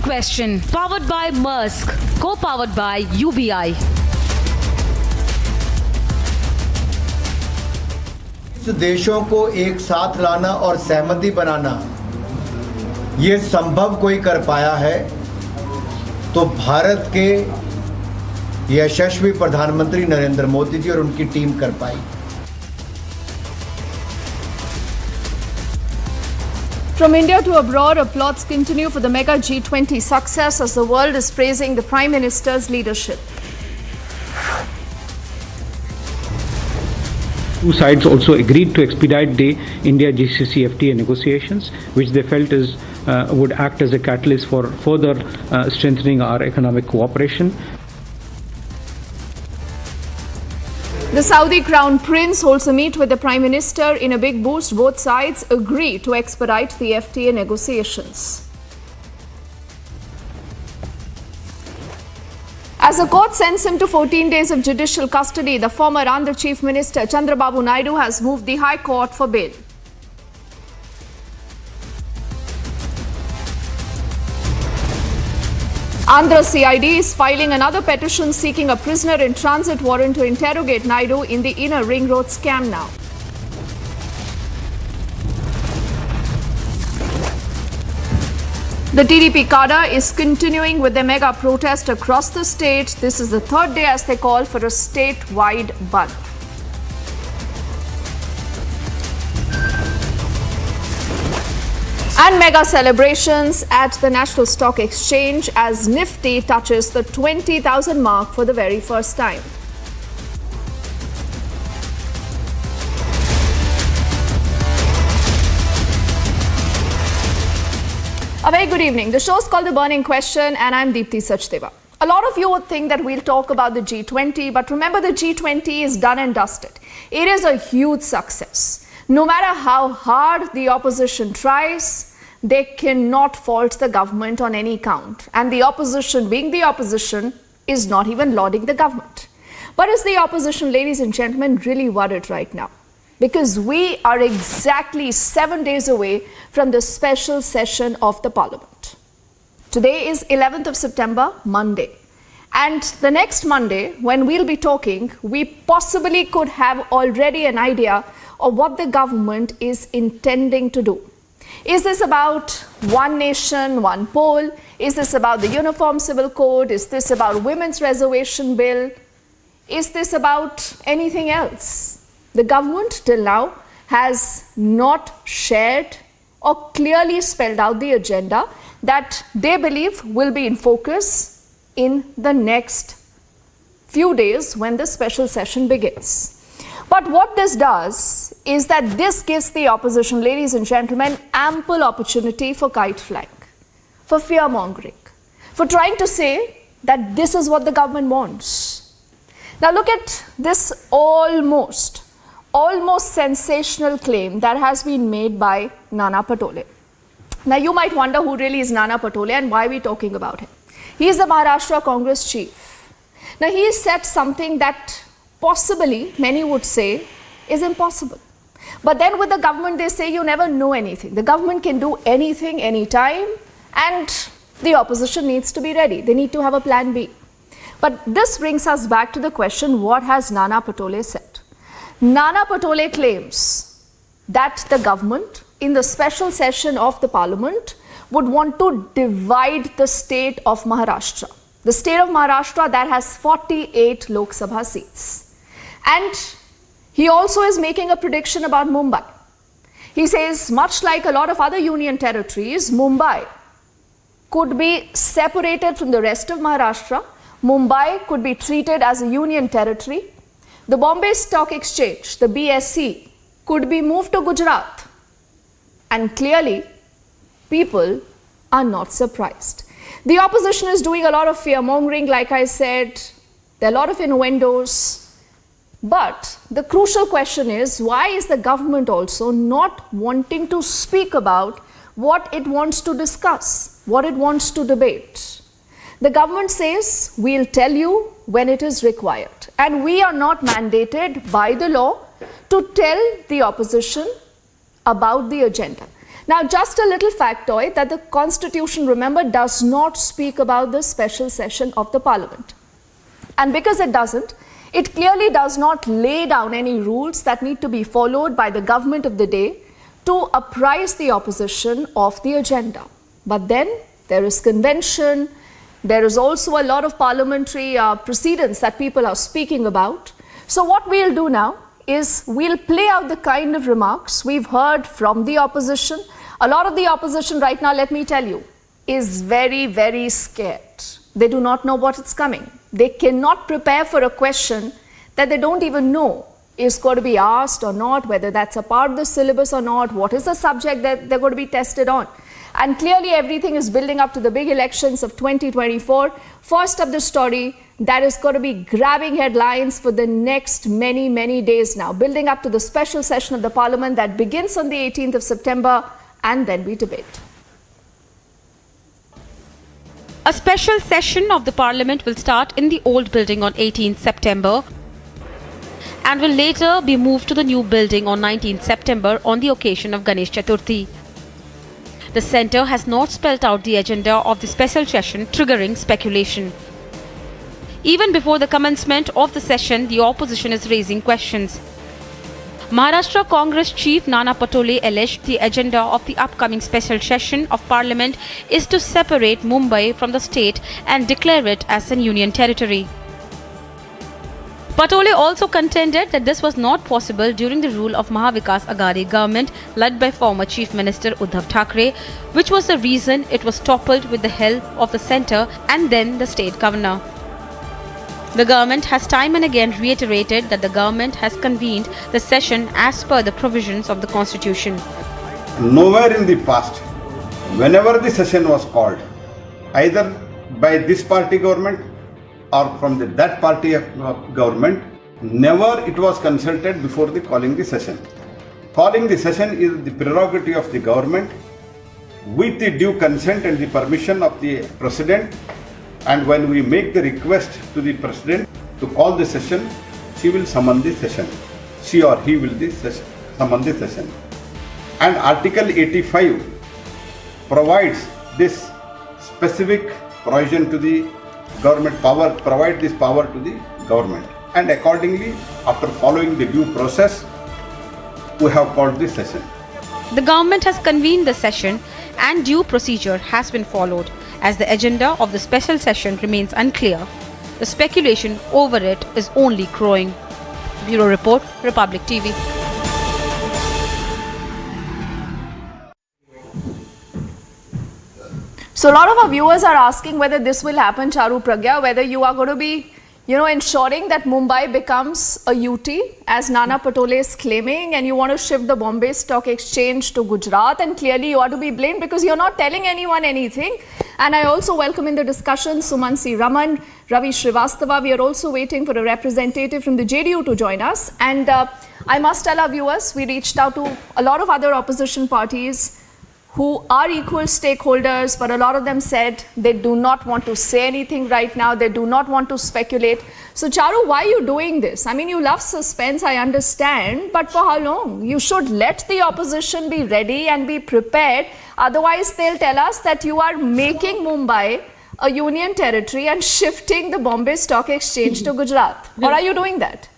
question, powered by Maersk, co-powered by UBI. देशों को एक साथ लाना और सहमति बनाना ये संभव कोई कर पाया है तो भारत के यशस्वी प्रधानमंत्री नरेंद्र मोदी जी और उनकी टीम कर पाई। From India to abroad, applauds continue for the mega G20 success as the world is praising the Prime Minister's leadership. Two sides also agreed to expedite the India-GCC FTA negotiations, which they felt would act as a catalyst for further strengthening our economic cooperation. The Saudi Crown Prince holds a meet with the Prime Minister in a big boost. Both sides agree to expedite the FTA negotiations. As the court sends him to 14 days of judicial custody, the former Andhra Chief Minister Chandrababu Naidu has moved the High Court for bail. Andhra CID is filing another petition seeking a prisoner in transit warrant to interrogate Naidu in the inner ring road scam now. The TDP cadre is continuing with their mega protest across the state. This is the third day as they call for a statewide bandh. And mega celebrations at the National Stock Exchange as Nifty touches the 20,000 mark for the very first time. A very good evening. The show's called The Burning Question and I'm Deepthi Sachdeva. A lot of you would think that we'll talk about the G20, but remember the G20 is done and dusted. It is a huge success. No matter how hard the opposition tries, they cannot fault the government on any count. And the opposition, being the opposition, is not even lauding the government. But is the opposition, ladies and gentlemen, really worried right now? Because we are exactly 7 days away from the special session of the Parliament. Today is 11th of September, Monday. And the next Monday, when we'll be talking, we possibly could have already an idea of what the government is intending to do. Is this about one nation, one poll? Is this about the Uniform Civil Code? Is this about women's reservation bill? Is this about anything else? The government till now has not shared or clearly spelled out the agenda that they believe will be in focus in the next few days when the special session begins. But what this does is that this gives the opposition, ladies and gentlemen, ample opportunity for kite flying, for fear mongering, for trying to say that this is what the government wants. Now look at this almost sensational claim that has been made by Nana Patole. Now you might wonder who really is Nana Patole and why we're talking about him. He is the Maharashtra Congress chief. Now he said something that possibly many would say is impossible. But then with the government they say you never know anything. The government can do anything, anytime, and the opposition needs to be ready. They need to have a plan B. But this brings us back to the question, what has Nana Patole said? Nana Patole claims that the government in the special session of the Parliament would want to divide the state of Maharashtra. The state of Maharashtra that has 48 Lok Sabha seats. And he also is making a prediction about Mumbai. He says, much like a lot of other union territories, Mumbai could be separated from the rest of Maharashtra. Mumbai could be treated as a union territory. The Bombay Stock Exchange, the BSE, could be moved to Gujarat. And clearly, people are not surprised. The opposition is doing a lot of fear-mongering, like I said. There are a lot of innuendos. But the crucial question is, why is the government also not wanting to speak about what it wants to discuss, what it wants to debate? The government says, we'll tell you when it is required. And we are not mandated by the law to tell the opposition about the agenda. Now, just a little factoid that the Constitution, remember, does not speak about the special session of the Parliament. And because it doesn't, it clearly does not lay down any rules that need to be followed by the government of the day to apprise the opposition of the agenda. But then there is convention, there is also a lot of parliamentary precedents that people are speaking about. So what we'll do now is we'll play out the kind of remarks we've heard from the opposition. A lot of the opposition right now, let me tell you, is very, very scared. They do not know what is coming. They cannot prepare for a question that they don't even know is going to be asked or not, whether that's a part of the syllabus or not, what is the subject that they're going to be tested on. And clearly everything is building up to the big elections of 2024. First up the story that is going to be grabbing headlines for the next many, many days now, building up to the special session of the Parliament that begins on the 18th of September, and then we debate. A special session of the Parliament will start in the old building on 18th September and will later be moved to the new building on 19th September on the occasion of Ganesh Chaturthi. The centre has not spelled out the agenda of the special session, triggering speculation. Even before the commencement of the session, the opposition is raising questions. Maharashtra Congress Chief Nana Patole alleged the agenda of the upcoming special session of Parliament is to separate Mumbai from the state and declare it as an union territory. Patole also contended that this was not possible during the rule of Mahavikas Aghadi government led by former Chief Minister Uddhav Thackeray, which was the reason it was toppled with the help of the centre and then the state governor. The government has time and again reiterated that the government has convened the session as per the provisions of the Constitution. Nowhere in the past, whenever the session was called, either by this party government or from that party government, never it was consulted before the calling the session. Calling the session is the prerogative of the government with the due consent and the permission of the President. And when we make the request to the President to call the session, she will summon the session. She or he will summon the session. And Article 85 provides this specific provision to the government power, provide this power to the government. And accordingly, after following the due process, we have called this session. The government has convened the session and due procedure has been followed. As the agenda of the special session remains unclear, the speculation over it is only growing. Bureau Report, Republic TV. So a lot of our viewers are asking whether this will happen, Charu Pragya, whether you are going to be, ensuring that Mumbai becomes a UT, as Nana Patole is claiming, and you want to shift the Bombay Stock Exchange to Gujarat, and clearly you are to be blamed because you're not telling anyone anything. And I also welcome in the discussion Suman C. Raman, Ravi Srivastava. We are also waiting for a representative from the JDU to join us. And I must tell our viewers, we reached out to a lot of other opposition parties who are equal stakeholders, but a lot of them said they do not want to say anything right now. They do not want to speculate. So Charu, why are you doing this? I mean, you love suspense, I understand, but for how long? You should let the opposition be ready and be prepared. Otherwise, they'll tell us that you are making Mumbai a union territory and shifting the Bombay Stock Exchange to Gujarat. Or are you doing that?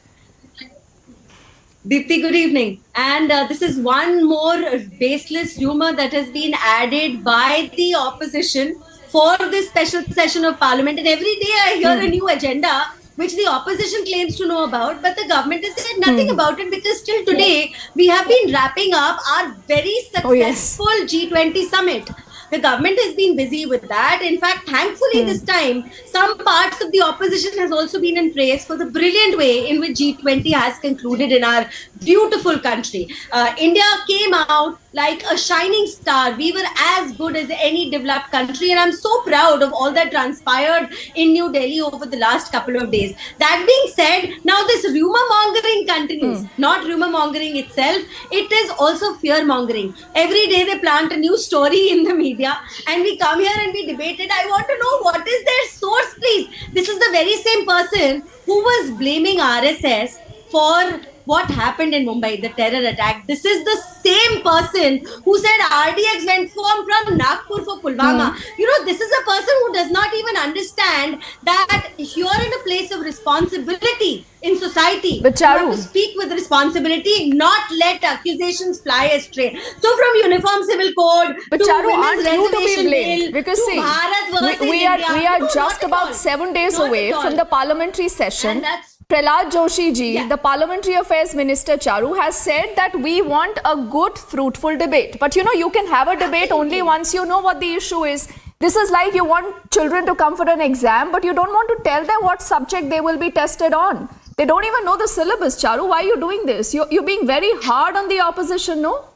Deepthi, good evening. And this is one more baseless rumor that has been added by the opposition for this special session of Parliament. And every day I hear a new agenda which the opposition claims to know about, but the government has said nothing about it, because till today we have been wrapping up our very successful G20 summit. The government has been busy with that. In fact, thankfully this time, some parts of the opposition has also been in praise for the brilliant way in which G20 has concluded in our beautiful country. India came out like a shining star. We were as good as any developed country, and I'm so proud of all that transpired in New Delhi over the last couple of days. That being said, now this rumor mongering continues. Not rumor mongering itself, it is also fear mongering. Every day they plant a new story in the media and we come here and we debate it. I want to know what is their source, please. This is the very same person who was blaming RSS for what happened in Mumbai, the terror attack. This is the same person who said RDX went from Nagpur for Pulwama. You know, this is a person who does not even understand that you're in a place of responsibility in society. But you have Charu, to speak with responsibility, not let accusations fly astray. So from Uniform Civil Code but to Charu, Women's aren't you to be Reservation blamed? Bill Because to see, Bharat versus we India. are No, just not at about all. 7 days Not away at all. from the parliamentary session. And that's Prahlad Joshi ji, Yeah. the Parliamentary Affairs Minister Charu, has said that we want a good, fruitful debate. But you know, you can have a debate only once you know what the issue is. This is like you want children to come for an exam, but you don't want to tell them what subject they will be tested on. They don't even know the syllabus, Charu. Why are you doing this? You're being very hard on the opposition, no?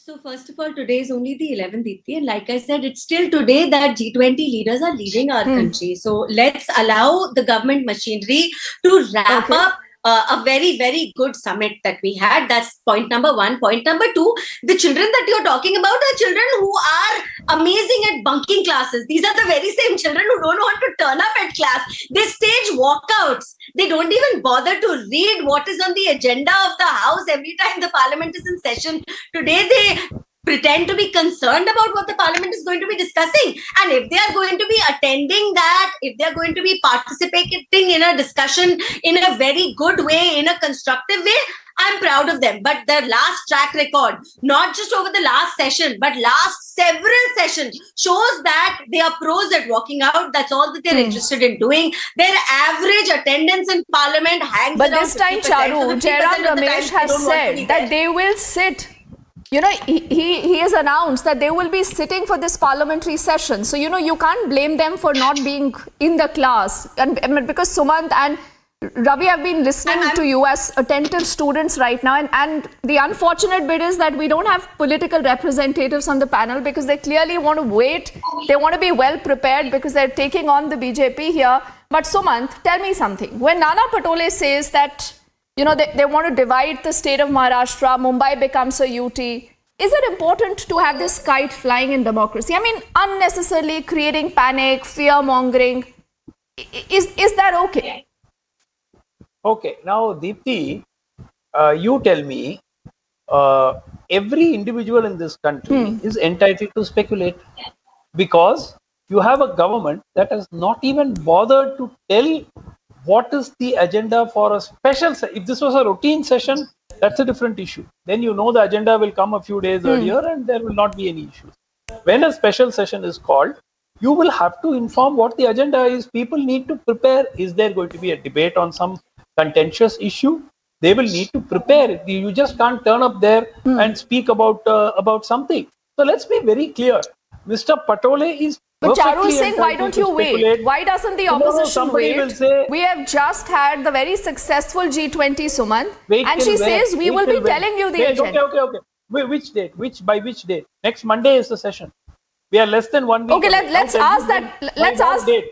So first of all, today is only the 11th, Deepthi, and like I said, it's still today that G20 leaders are leading our country. So let's allow the government machinery to wrap up a very, very good summit that we had. That's point number one. Point number two, the children that you're talking about are children who are amazing at bunking classes. These are the very same children who don't want to turn up at class. They stage walkouts. They don't even bother to read what is on the agenda of the house every time the parliament is in session. Today, they pretend to be concerned about what the parliament is going to be discussing. And if they are going to be attending that, if they are going to be participating in a discussion in a very good way, in a constructive way, I'm proud of them. But their last track record, not just over the last session, but last several sessions, shows that they are pros at walking out. That's all that they're interested in doing. Their average attendance in parliament hangs But around this time, 50%. Charu, 50% Jairam of the Ramesh time has they don't want to be said that there. they will sit. You know, he has announced that they will be sitting for this parliamentary session. So, you know, you can't blame them for not being in the class. And because Sumant and Ravi have been listening to you as attentive students right now. And the unfortunate bit is that we don't have political representatives on the panel because they clearly want to wait. They want to be well prepared because they're taking on the BJP here. But Sumant, tell me something. When Nana Patole says that, you know, they want to divide the state of Maharashtra, Mumbai becomes a UT. Is it important to have this kite flying in democracy? I mean, unnecessarily creating panic, fear-mongering. Is that okay? Okay, now Deepthi, you tell me, every individual in this country is entitled to speculate because you have a government that has not even bothered to tell what is the agenda for a special if this was a routine session, that's a different issue. Then you know the agenda will come a few days earlier and there will not be any issues. When a special session is called, you will have to inform what the agenda is. People need to prepare. Is there going to be a debate on some contentious issue? They will need to prepare. You just can't turn up there and speak about something. So let's be very clear. Mr. Patole is But Charu is saying, entitled why don't to you wait? speculate. Why doesn't the Tomorrow opposition somebody will wait? say- We have just had the very successful G20 Sumant, Wait and till she when? says we Wait will till be when? telling you the Wait, agenda. Okay. Wait, which date? By which date? Next Monday is the session. We are less than 1 week. Okay, away. let's Now tell ask me that. when- Let's by what ask. date?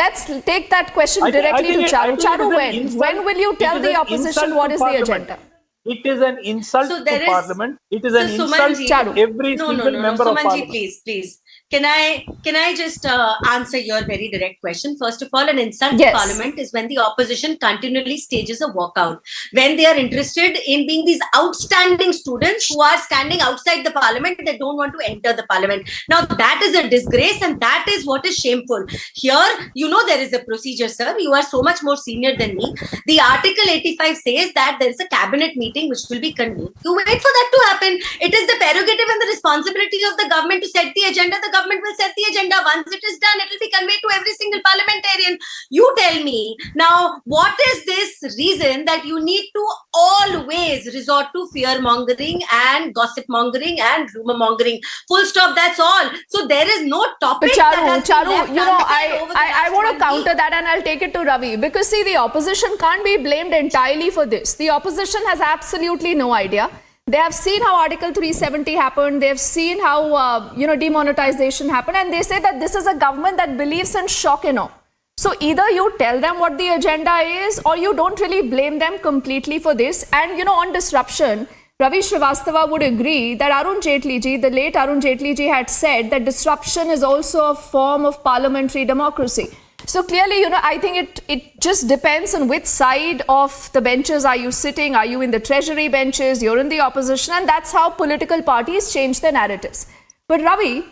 Let's take that question I think- directly I think to it- I Charu. think it Charu, is an when? insult- When will you it tell is the an opposition insult what to is the Parliament. agenda? It is an insult So to there is- Parliament. It is an So, insult Sumanji- Charu. to every single member of Sumanji, Parliament. please. Can I just answer your very direct question? First of all, an insult Yes. to Parliament is when the opposition continually stages a walkout. When they are interested in being these outstanding students who are standing outside the Parliament, they don't want to enter the Parliament. Now that is a disgrace and that is what is shameful. Here, you know there is a procedure, sir. You are so much more senior than me. The Article 85 says that there is a cabinet meeting which will be convened. You wait for that to happen. It is the prerogative and the responsibility of the government to set the agenda. The government will set the agenda. Once it is done, it will be conveyed to every single parliamentarian. You tell me now, what is this reason that you need to always resort to fear mongering and gossip mongering and rumor mongering? Full stop. That's all. So there is no topic. But that has been Charu, left you know, unsaid over the I last want 1 to counter week. that and I'll take it to Ravi because see, the opposition can't be blamed entirely for this. The opposition has absolutely no idea. They have seen how Article 370 happened. They have seen how, demonetization happened. And they say that this is a government that believes in shock and awe. So either you tell them what the agenda is or you don't really blame them completely for this. And, you know, on disruption, Ravi Srivastava would agree that Arun Jaitley ji, the late Arun Jaitley ji had said that disruption is also a form of parliamentary democracy. So clearly, I think it just depends on which side of the benches are you sitting. Are you in the treasury benches? You're in the opposition, and that's how political parties change their narratives. But Ravi,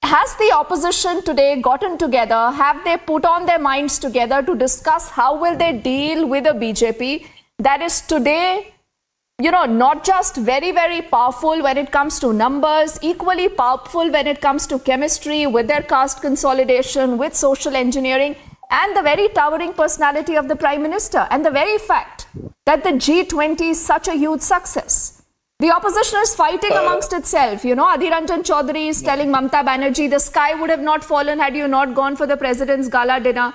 has the opposition today gotten together? Have they put on their minds together to discuss how will they deal with a BJP that is today, not just very, very powerful when it comes to numbers, equally powerful when it comes to chemistry, with their caste consolidation, with social engineering, and the very towering personality of the Prime Minister, and the very fact that the G20 is such a huge success. The opposition is fighting amongst itself. Adhir Ranjan Chaudhary is telling Mamata Banerjee the sky would have not fallen had you not gone for the president's gala dinner.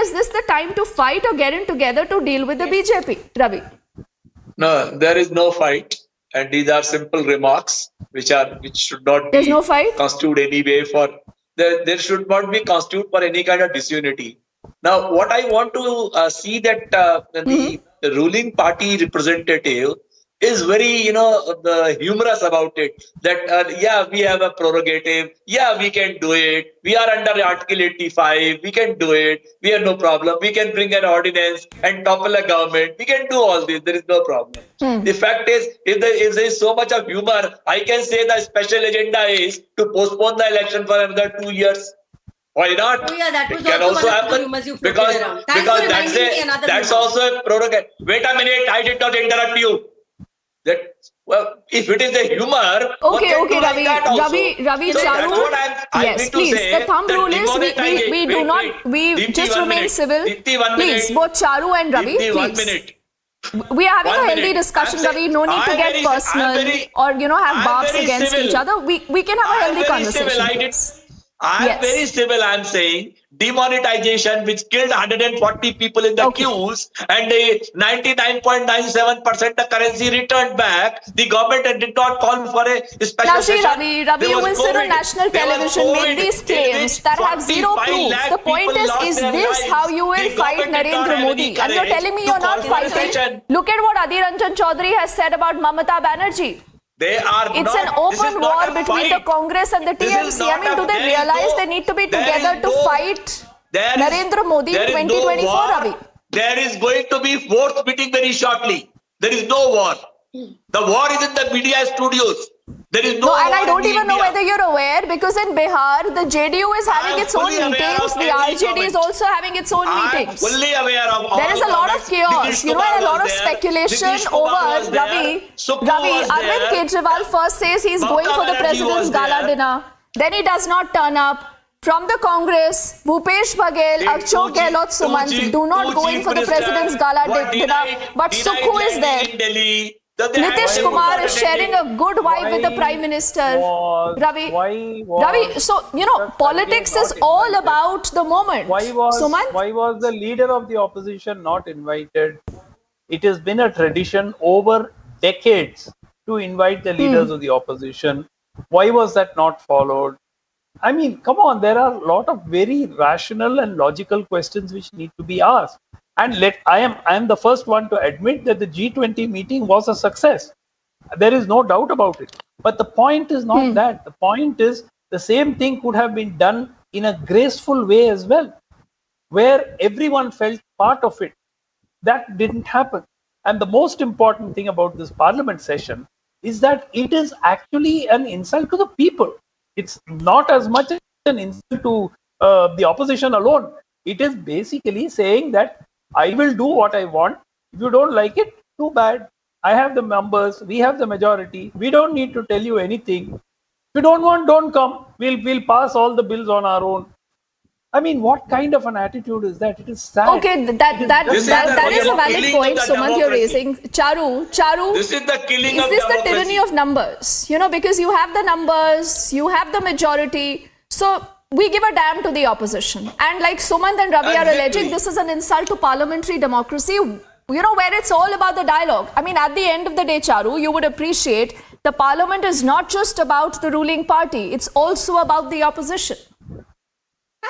Is this the time to fight or get in together to deal with the BJP? Ravi? No, there is no fight. And these are simple remarks which should not There's be no fight? constituted anyway for there should not be constituted for any kind of disunity. Now, what I want to see that the ruling party representative is very, the humorous about it. That, we have a prerogative. Yeah, we can do it. We are under Article 85. We can do it. We have no problem. We can bring an ordinance and topple a government. We can do all this. There is no problem. The fact is, if there is so much of humor, I can say the special agenda is to postpone the election for another 2 years. Why not? Oh yeah, that was it can also also one of the happen rumors you because floated around. Thanks for that's reminding me another that's rumor. also a prerogative. Wait a minute, I did not interrupt you. If it is the humor, Okay, Ravi, Ravi, so Charu. that's what I Yes, mean to please. say. The thumb that rule is we Deepthi, just 1 remain minute. civil. Deepthi, 1 Please, minute. both Charu and Ravi, Deepthi, 1 please. minute. We are having 1 a healthy minute. discussion, I'm Ravi. No need to I'm get very- personal I'm very- or have I'm barbs very against civil. each other. We can have a I'm healthy very conversation. civil. Please. I'm Yes. very civil. I'm saying demonetization, which killed 140 people in the Okay. queues, and 99.97% the currency returned back. The government did not call for a special Now see, session. Ravi, There you was will sit on COVID. national There was television, COVID, make these in claims which that have zero 45 proof. lakh The point people lost is their this lives. how you will The fight government did not Narendra have Modi? any And you're courage telling me to you're call not for a fighting? session. Look at what Adhir Ranjan Chaudhary has said about Mamata Banerjee. They are It's not, an this is open not war a between the fight. Congress and the This is TMC. not Do they there is realize no- they need to be there together is to no- fight There is- Narendra Modi in there is no 2024, war. Ravi? There is going to be fourth meeting very shortly. There is no war. The war is in the media studios. There is no No, and war I don't in even know India. whether you're aware, because in Bihar, the JDU is having am its own fully aware meetings. of The every RJD is comment. also having its own I am meetings. fully aware of all There is a lot of comments. chaos, Nitish and a Kumar lot of was there. speculation Nitish Kumar over was there. Ravi. Suppu Ravi, was Arvind there. Kejriwal first says he's Mamata going for the Banerjee president's was gala there. dinner. Then he does not turn up. From the Congress, Bhupesh Baghel, The Ashok two Gehlot, chief- Sumant two do not chief go in for the ministers president's gala were dinner. denied- But denied Sukhu is landing there. in Delhi. That they had Nitish to Kumar start is sharing a good vibe with the Why Prime Minister. was- Ravi, why was Ravi, so Dr. politics Kharge is not all invited? about the moment. Sumant? Why was the leader of the opposition not invited? It has been a tradition over decades to invite the leaders of the opposition. Why was that not followed? I mean, come on, there are a lot of very rational and logical questions which need to be asked. And I am the first one to admit that the G20 meeting was a success. There is no doubt about it. But the point is not that. The point is the same thing could have been done in a graceful way as well, where everyone felt part of it. That didn't happen. And the most important thing about this parliament session is that it is actually an insult to the people. It's not as much an insult to the opposition alone. It is basically saying that I will do what I want. If you don't like it, too bad. I have the numbers. We have the majority. We don't need to tell you anything. If you don't want, don't come. We'll pass all the bills on our own. I mean, what kind of an attitude is that? It is sad. Okay, that is a valid killing point, of the Sumant, you're democracy. raising. Charu, This is the killing is of this the democracy. tyranny of numbers? Because you have the numbers, you have the majority. So we give a damn to the opposition. And like Sumant and Ravi are Exactly. alleging, this is an insult to parliamentary democracy, where it's all about the dialogue. I mean, at the end of the day, Charu, you would appreciate the parliament is not just about the ruling party, it's also about the opposition.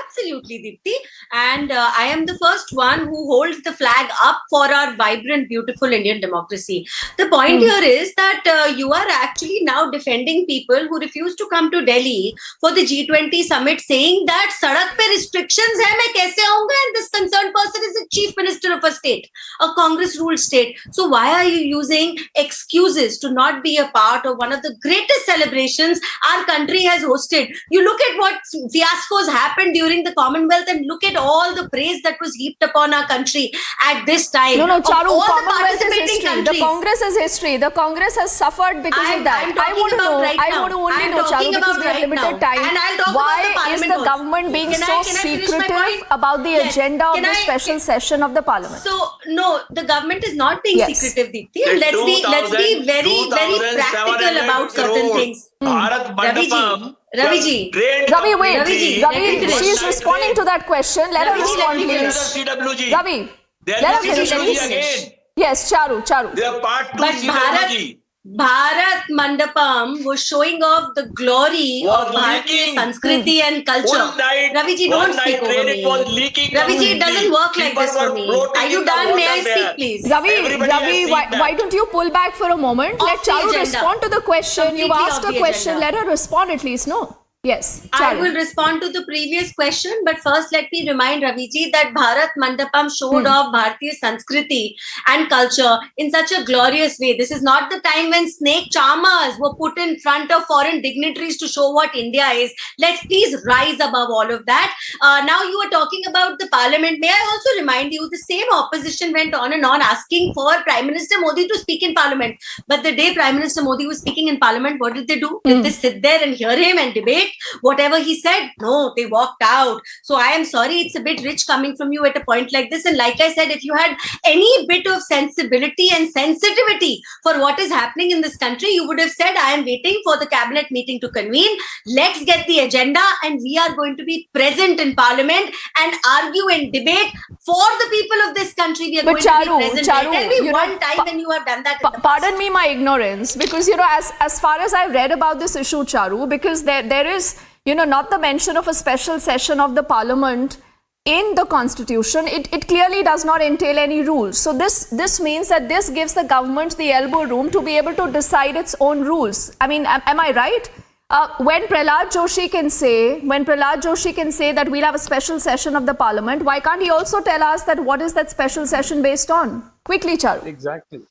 Absolutely, Deepti. And I am the first one who holds the flag up for our vibrant, beautiful Indian democracy. The point here is that you are actually now defending people who refuse to come to Delhi for the G20 summit, saying that sadak pe restrictions hai, main kaise aunga? And this concerned person is the chief minister of a state, a Congress-ruled state. So why are you using excuses to not be a part of one of the greatest celebrations our country has hosted? You look at what fiascos happened during the Commonwealth and look at all the praise that was heaped upon our country at this time. No, Charu, all Commonwealth is history. The Congress is history. The Congress has suffered because of that. I want to know, Charu, because we have limited time. Why is the government being so secretive about the agenda of the special session of the Parliament? So, no, the government is not being secretive, Deepti. Let's be very, very practical about certain things. Ravi ji. Ravi, wait. Ravi, she's responding to that question. Let her respond, please. Ravi, let her finish, please. Yes, Charu. But Bharat Mandapam was showing off the glory of Bharatiya Sanskriti and culture. Ravi ji, don't speak over me. Ravi ji, it doesn't work like this for me. Are you done? May I speak, please? Ravi, why don't you pull back for a moment? Let Charu respond to the question. You've asked a question. Let her respond at least, no? Yes, I will respond to the previous question, but first let me remind Raviji that Bharat Mandapam showed off Bharatiya Sanskriti and culture in such a glorious way. This is not the time when snake charmers were put in front of foreign dignitaries to show what India is. Let's please rise above all of that. Now you are talking about the Parliament. May I also remind you, the same opposition went on and on asking for Prime Minister Modi to speak in Parliament. But the day Prime Minister Modi was speaking in Parliament, what did they do? Did they sit there and hear him and debate whatever he said? No, they walked out. So I am sorry, it's a bit rich coming from you at a point like this. And like I said, if you had any bit of sensibility and sensitivity for what is happening in this country, you would have said, I am waiting for the cabinet meeting to convene. Let's get the agenda and we are going to be present in Parliament and argue and debate for the people of this country. We are going to be present. Tell me one time when you have done that. Pardon me my ignorance, because as far as I've read about this issue, Charu, because there is not the mention of a special session of the Parliament in the Constitution. It clearly does not entail any rules. So this means that this gives the government the elbow room to be able to decide its own rules. I mean, am I right? When Prahlad Joshi can say that we'll have a special session of the Parliament, why can't he also tell us that what is that special session based on? Quickly, Charu. Exactly.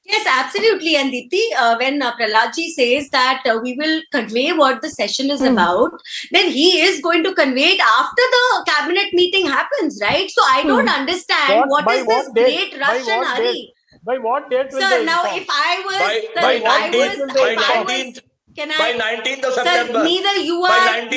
Yes, absolutely. And Deepti, when Prahladji says that we will convey what the session is about, then he is going to convey it after the cabinet meeting happens, right? So I don't understand what is this great rush and hurry. By what date will Sir, now if I was... By 19th of September. Sir, neither you are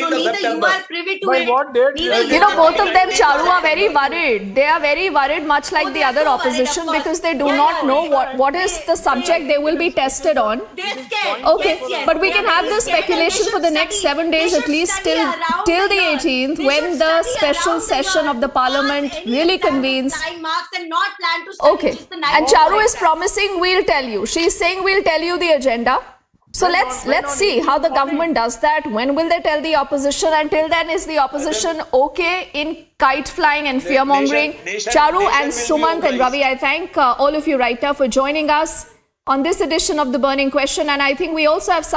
privy to it. What date? Both of them, Charu, are very worried. They are very worried, much like the other opposition, because they do not know what is the subject they will be tested on. They're scared. Okay, but we can have this speculation for the next 7 days, at least till the 18th, when the special session of the Parliament really convenes. Okay, and Charu is promising we'll tell you. She's saying we'll tell you the agenda. So let's see how the government does that. When will they tell the opposition? Until then, is the opposition okay in kite flying and fear mongering? Charu and Sumant and Ravi, I thank all of you right now for joining us on this edition of The Burning Question. And I think we also have some